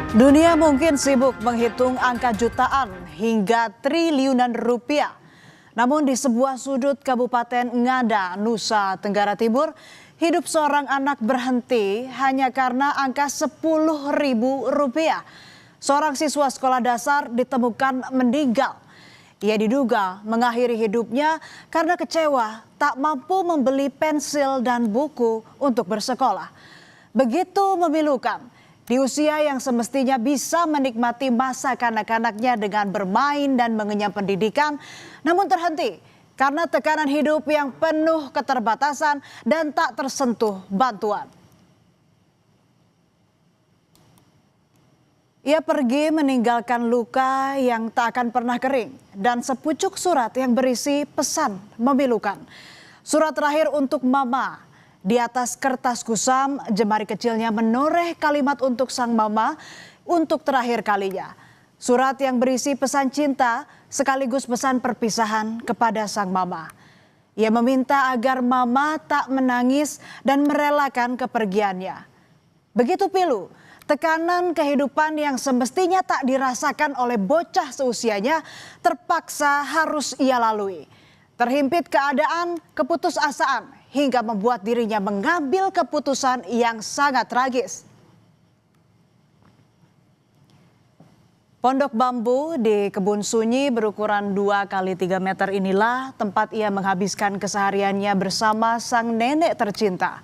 Dunia mungkin sibuk menghitung angka jutaan hingga triliunan rupiah. Namun di sebuah sudut Kabupaten Ngada, Nusa Tenggara Timur, hidup seorang anak berhenti hanya karena angka Rp10.000. Seorang siswa sekolah dasar ditemukan meninggal. Ia diduga mengakhiri hidupnya karena kecewa tak mampu membeli pensil dan buku untuk bersekolah. Begitu memilukan. Di usia yang semestinya bisa menikmati masa kanak-kanaknya dengan bermain dan mengenyam pendidikan, namun terhenti karena tekanan hidup yang penuh keterbatasan dan tak tersentuh bantuan. Ia pergi meninggalkan luka yang tak akan pernah kering dan sepucuk surat yang berisi pesan memilukan. Surat terakhir untuk Mama. Di atas kertas kusam, jemari kecilnya menoreh kalimat untuk sang mama untuk terakhir kalinya. Surat yang berisi pesan cinta sekaligus pesan perpisahan kepada sang mama. Ia meminta agar mama tak menangis dan merelakan kepergiannya. Begitu pilu, tekanan kehidupan yang semestinya tak dirasakan oleh bocah seusianya terpaksa harus ia lalui. Terhimpit keadaan keputusasaan hingga membuat dirinya mengambil keputusan yang sangat tragis. Pondok bambu di Kebun Sunyi berukuran 2 x 3 meter inilah tempat ia menghabiskan kesehariannya bersama sang nenek tercinta.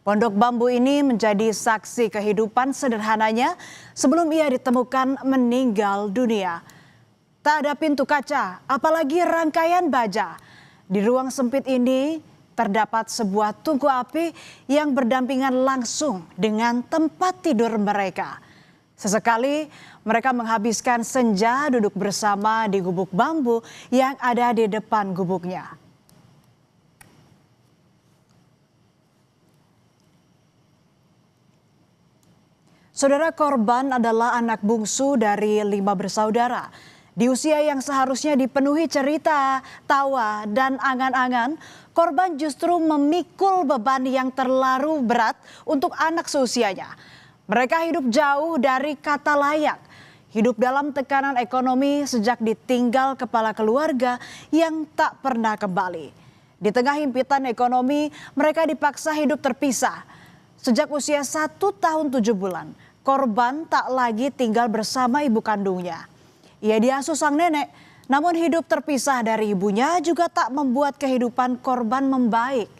Pondok bambu ini menjadi saksi kehidupan sederhananya sebelum ia ditemukan meninggal dunia. Tak ada pintu kaca, apalagi rangkaian baja. Di ruang sempit ini terdapat sebuah tungku api yang berdampingan langsung dengan tempat tidur mereka. Sesekali mereka menghabiskan senja duduk bersama di gubuk bambu yang ada di depan gubuknya. Saudara korban adalah anak bungsu dari 5 bersaudara. Di usia yang seharusnya dipenuhi cerita, tawa, dan angan-angan, korban justru memikul beban yang terlalu berat untuk anak seusianya. Mereka hidup jauh dari kata layak, hidup dalam tekanan ekonomi sejak ditinggal kepala keluarga yang tak pernah kembali. Di tengah himpitan ekonomi, mereka dipaksa hidup terpisah. Sejak usia 1 tahun 7 bulan, korban tak lagi tinggal bersama ibu kandungnya. Ia diasuh sang nenek, namun hidup terpisah dari ibunya juga tak membuat kehidupan korban membaik.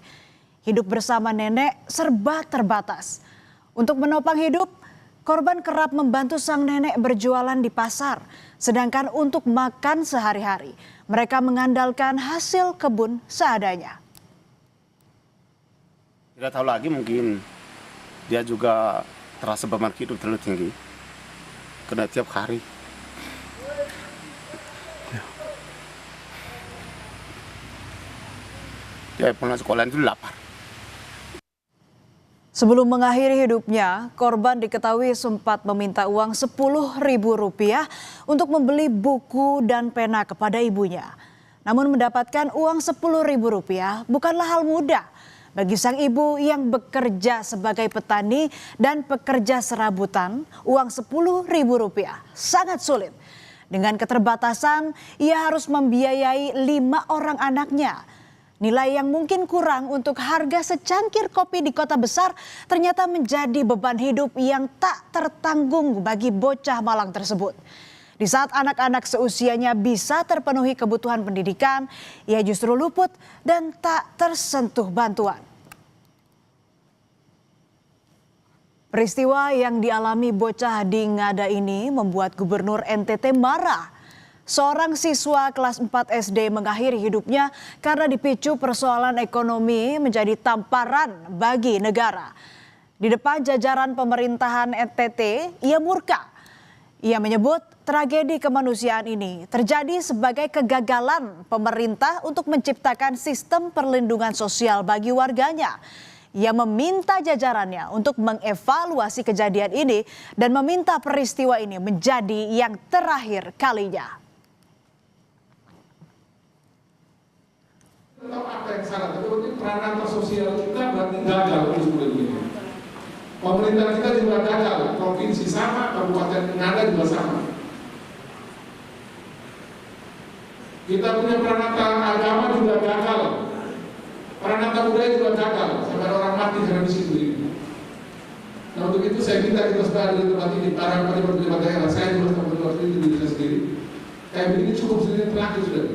Hidup bersama nenek serba terbatas. Untuk menopang hidup, korban kerap membantu sang nenek berjualan di pasar. Sedangkan untuk makan sehari-hari, mereka mengandalkan hasil kebun seadanya. Tidak tahu lagi, mungkin dia juga terasa beban hidup terlalu tinggi. Karena tiap hari. Dia pulang sekolah itu lapar. Sebelum mengakhiri hidupnya, korban diketahui sempat meminta uang Rp10.000 untuk membeli buku dan pena kepada ibunya. Namun mendapatkan uang Rp10.000 bukanlah hal mudah bagi sang ibu yang bekerja sebagai petani dan pekerja serabutan. Uang Rp10.000 sangat sulit. Dengan keterbatasan, ia harus membiayai 5 orang anaknya. Nilai yang mungkin kurang untuk harga secangkir kopi di kota besar ternyata menjadi beban hidup yang tak tertanggung bagi bocah malang tersebut. Di saat anak-anak seusianya bisa terpenuhi kebutuhan pendidikan, ia justru luput dan tak tersentuh bantuan. Peristiwa yang dialami bocah di Ngada ini membuat Gubernur NTT marah. Seorang siswa kelas 4 SD mengakhiri hidupnya karena dipicu persoalan ekonomi menjadi tamparan bagi negara. Di depan jajaran pemerintahan NTT, ia murka. Ia menyebut tragedi kemanusiaan ini terjadi sebagai kegagalan pemerintah untuk menciptakan sistem perlindungan sosial bagi warganya. Ia meminta jajarannya untuk mengevaluasi kejadian ini dan meminta peristiwa ini menjadi yang terakhir kalinya. Tetap apa yang salah, tapi peranan sosial kita berarti gagal untuk seperti ini. Pemerintah kita juga gagal, provinsi sama, kabupaten Ngada juga sama. Kita punya peranata agama juga gagal, peranata budaya juga gagal, sampai orang mati karena di situ ini. Nah untuk itu saya minta kita sudah di tempat ini, para pejabat daerah, saya juga tempat ini di diri saya sendiri. Kayak begini cukup sendiri terakhir sudah.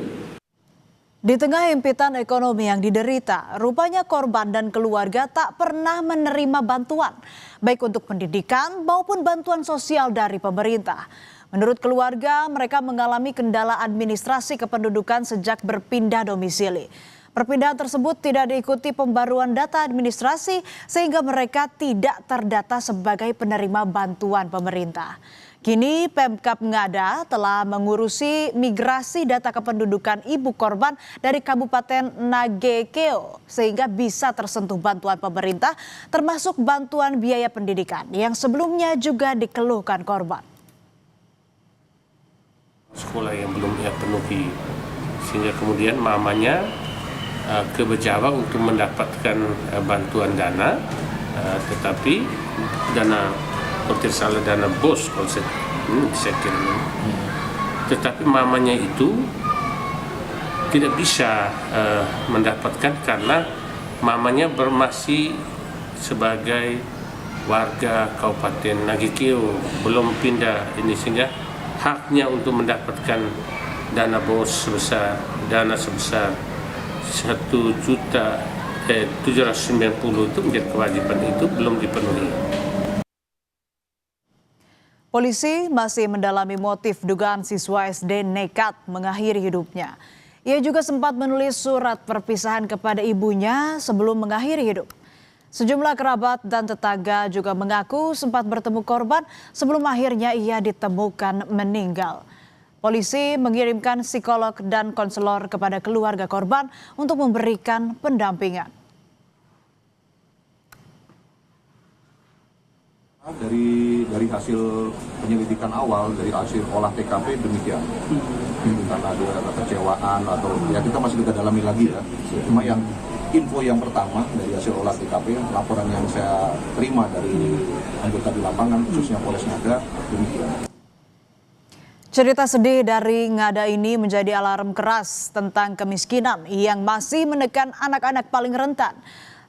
Di tengah himpitan ekonomi yang diderita, rupanya korban dan keluarga tak pernah menerima bantuan, baik untuk pendidikan maupun bantuan sosial dari pemerintah. Menurut keluarga, mereka mengalami kendala administrasi kependudukan sejak berpindah domisili. Perpindahan tersebut tidak diikuti pembaruan data administrasi sehingga mereka tidak terdata sebagai penerima bantuan pemerintah. Kini Pemkab Ngada telah mengurusi migrasi data kependudukan ibu korban dari Kabupaten Nagekeo sehingga bisa tersentuh bantuan pemerintah termasuk bantuan biaya pendidikan yang sebelumnya juga dikeluhkan korban. Sekolah yang belum ia penuhi sehingga kemudian mamanya ke Bejawa untuk mendapatkan bantuan dana, tetapi dana salah dana bos konsep saya kira. Tetapi mamanya itu tidak bisa mendapatkan karena mamanya masih sebagai warga Kabupaten Nagekeo, belum pindah ini sehingga haknya untuk mendapatkan dana bos sebesar 1.790.000 itu menjadi kewajiban itu belum dipenuhi. Polisi masih mendalami motif dugaan siswa SD nekat mengakhiri hidupnya. Ia juga sempat menulis surat perpisahan kepada ibunya sebelum mengakhiri hidup. Sejumlah kerabat dan tetangga juga mengaku sempat bertemu korban sebelum akhirnya ia ditemukan meninggal. Polisi mengirimkan psikolog dan konselor kepada keluarga korban untuk memberikan pendampingan. Dari hasil penyelidikan awal, dari hasil olah TKP demikian. Karena ada kekecewaan atau ya kita masih kita dalami lagi ya. Cuma yang info yang pertama dari hasil olah TKP, laporan yang saya terima dari anggota di lapangan khususnya Polres Ngada demikian. Cerita sedih dari Ngada ini menjadi alarm keras tentang kemiskinan yang masih menekan anak-anak paling rentan.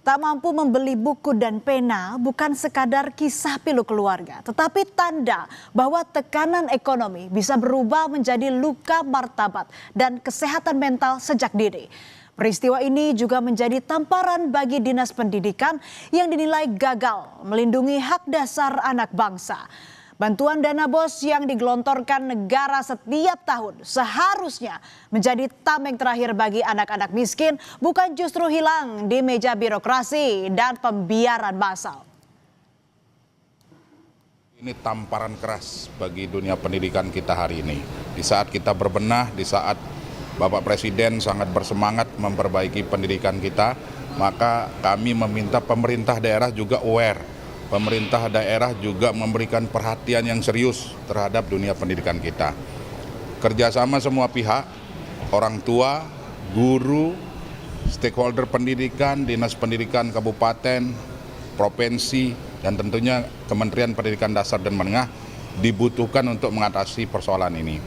Tak mampu membeli buku dan pena bukan sekadar kisah pilu keluarga, tetapi tanda bahwa tekanan ekonomi bisa berubah menjadi luka martabat dan kesehatan mental sejak dini. Peristiwa ini juga menjadi tamparan bagi Dinas Pendidikan yang dinilai gagal melindungi hak dasar anak bangsa. Bantuan dana bos yang digelontorkan negara setiap tahun seharusnya menjadi tameng terakhir bagi anak-anak miskin, bukan justru hilang di meja birokrasi dan pembiaran massal. Ini tamparan keras bagi dunia pendidikan kita hari ini. Di saat kita berbenah, di saat Bapak Presiden sangat bersemangat memperbaiki pendidikan kita, maka kami meminta pemerintah daerah juga aware. Pemerintah daerah juga memberikan perhatian yang serius terhadap dunia pendidikan kita. Kerjasama semua pihak, orang tua, guru, stakeholder pendidikan, Dinas Pendidikan Kabupaten, Provinsi, dan tentunya Kementerian Pendidikan Dasar dan Menengah dibutuhkan untuk mengatasi persoalan ini.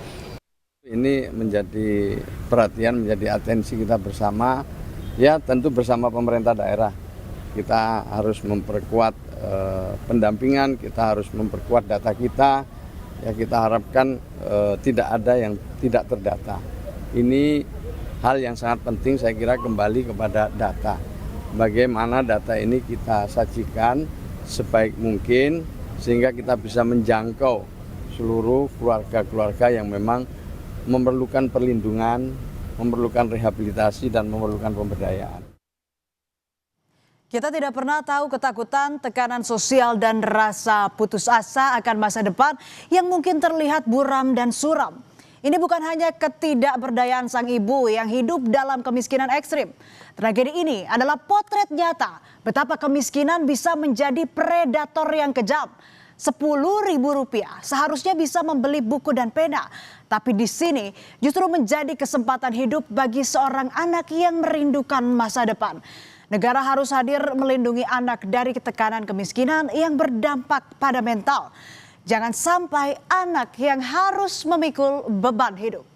Ini menjadi perhatian, menjadi atensi kita bersama, ya tentu bersama pemerintah daerah. Kita harus memperkuat pendampingan, kita harus memperkuat data kita, ya kita harapkan tidak ada yang tidak terdata. Ini hal yang sangat penting saya kira kembali kepada data. Bagaimana data ini kita sajikan sebaik mungkin sehingga kita bisa menjangkau seluruh keluarga-keluarga yang memang memerlukan perlindungan, memerlukan rehabilitasi dan memerlukan pemberdayaan. Kita tidak pernah tahu ketakutan, tekanan sosial dan rasa putus asa akan masa depan yang mungkin terlihat buram dan suram. Ini bukan hanya ketidakberdayaan sang ibu yang hidup dalam kemiskinan ekstrim. Tragedi ini adalah potret nyata betapa kemiskinan bisa menjadi predator yang kejam. Rp10.000 seharusnya bisa membeli buku dan pena. Tapi di sini justru menjadi kesempatan hidup bagi seorang anak yang merindukan masa depan. Negara harus hadir melindungi anak dari tekanan kemiskinan yang berdampak pada mental. Jangan sampai anak yang harus memikul beban hidup.